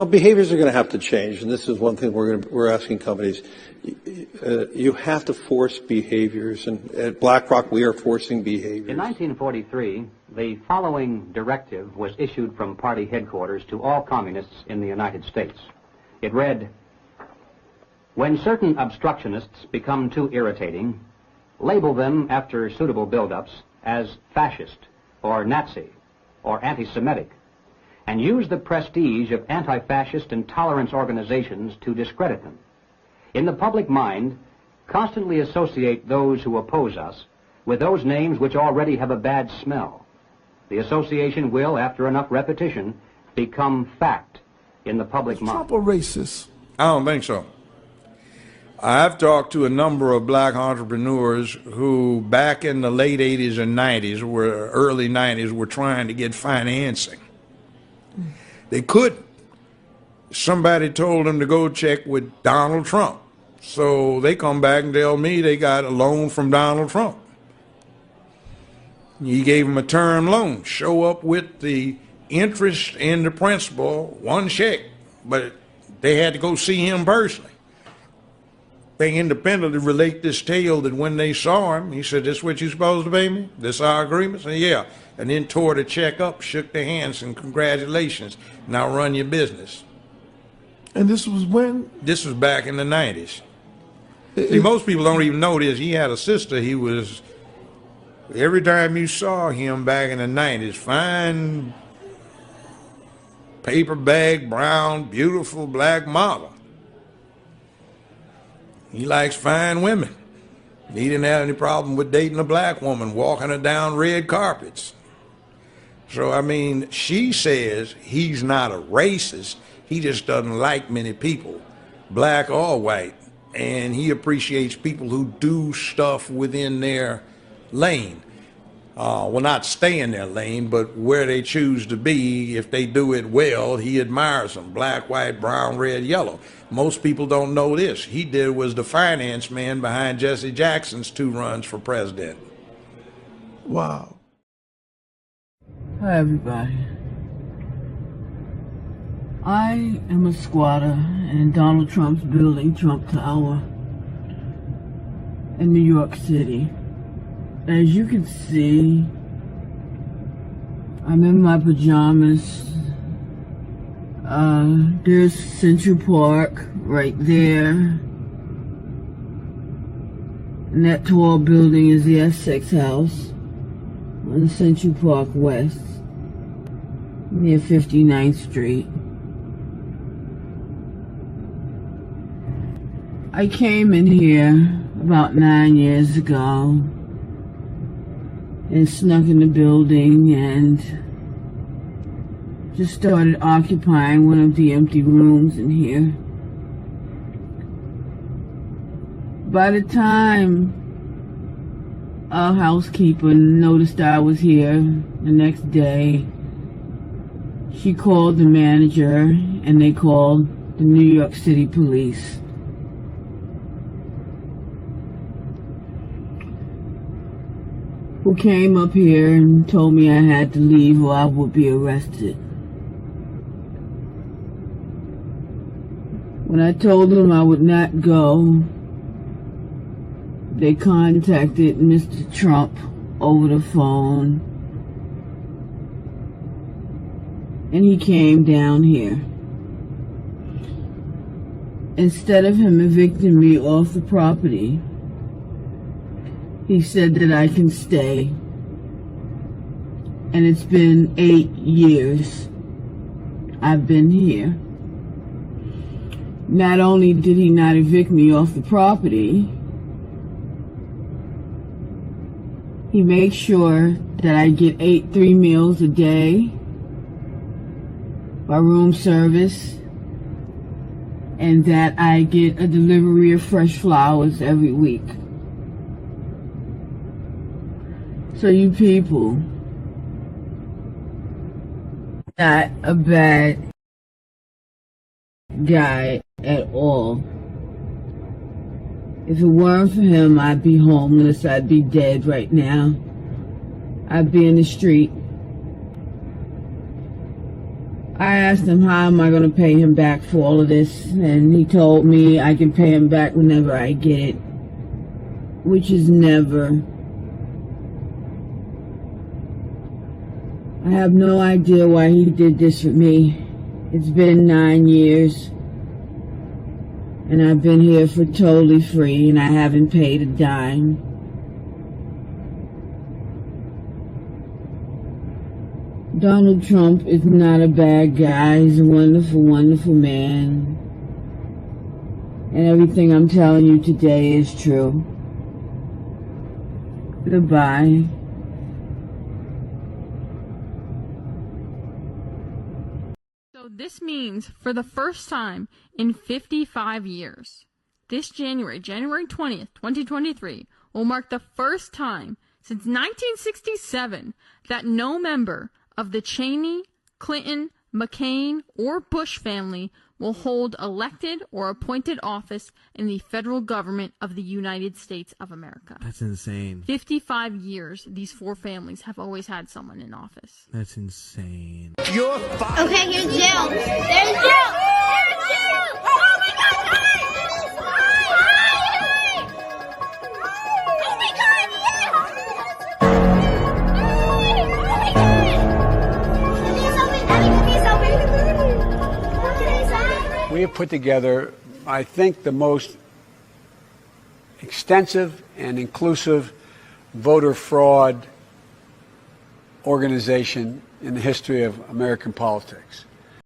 Well, behaviors are going to have to change, and this is one thing we're asking companies. You have to force behaviors, and at BlackRock we are forcing behaviors. In 1943, the following directive was issued from party headquarters to all communists in the United States. It read, "When certain obstructionists become too irritating, label them after suitable build-ups as fascist or Nazi or anti-Semitic, and use the prestige of anti-fascist and tolerance organizations to discredit them. In the public mind, constantly associate those who oppose us with those names which already have a bad smell. The association will, after enough repetition, become fact in the public mind." Trump a racist? I don't think so. I've talked to a number of black entrepreneurs who back in the late 80s and 90s, early 90s, were trying to get financing. They couldn't. Somebody told them to go check with Donald Trump. So they come back and tell me they got a loan from Donald Trump. He gave them a term loan. Show up with the interest and the principal, one check. But they had to go see him personally. They independently relate this tale that when they saw him, he said, "This is what you're supposed to pay me? This our agreement?" I said, "Yeah." And then tore the check up, shook their hands, and congratulations. Now run your business. And this was when? This was back in the 90s. See, most people don't even know this. He had a sister. He was, every time you saw him back in the 90s, fine paper bag, brown, beautiful black model. He likes fine women. He didn't have any problem with dating a black woman, walking her down red carpets. So, I mean, she says he's not a racist. He just doesn't like many people, black or white. And he appreciates people who do stuff within their lane. Well, not stay in their lane, but where they choose to be. If they do it well, he admires them. Black, white, brown, red, yellow. Most people don't know this. He was the finance man behind Jesse Jackson's 2 runs for president. Wow. Hi, everybody. I am a squatter in Donald Trump's building, Trump Tower, in New York City. As you can see, I'm in my pajamas. There's Central Park right there. And that tall building is the Essex House on Central Park West, near 59th Street. I came in here about 9 years ago and snuck in the building and just started occupying one of the empty rooms in here. By the time our housekeeper noticed I was here the next day, she called the manager and they called the New York City police. Who came up here and told me I had to leave or I would be arrested. When I told them I would not go, they contacted Mr. Trump over the phone, and he came down here. Instead of him evicting me off the property, he said that I can stay. And it's been 8 years I've been here. Not only did he not evict me off the property, he makes sure that I get 3 meals a day by room service, and that I get a delivery of fresh flowers every week. So you people, not a bad guy at all. If it weren't for him, I'd be homeless, I'd be dead right now. I'd be in the street. I asked him how am I going to pay him back for all of this, and he told me I can pay him back whenever I get it, which is never. I have no idea why he did this with me. It's been 9 years, and I've been here for totally free, and I haven't paid a dime. Donald Trump is not a bad guy. He's a wonderful, wonderful man. And everything I'm telling you today is true. Goodbye. So this means for the first time in 55 years, this January 20th, 2023, will mark the first time since 1967 that no member of the Cheney, Clinton, McCain, or Bush family will hold elected or appointed office in the federal government of the United States of America. That's insane. 55 years, these four families have always had someone in office. That's insane. You're fired. Okay, here's Jill. There's Jill. There's Jill. Oh my God, hi. Hi. Oh my God, yes. Oh my God. We have put together, I think, the most extensive and inclusive voter fraud organization in the history of American politics.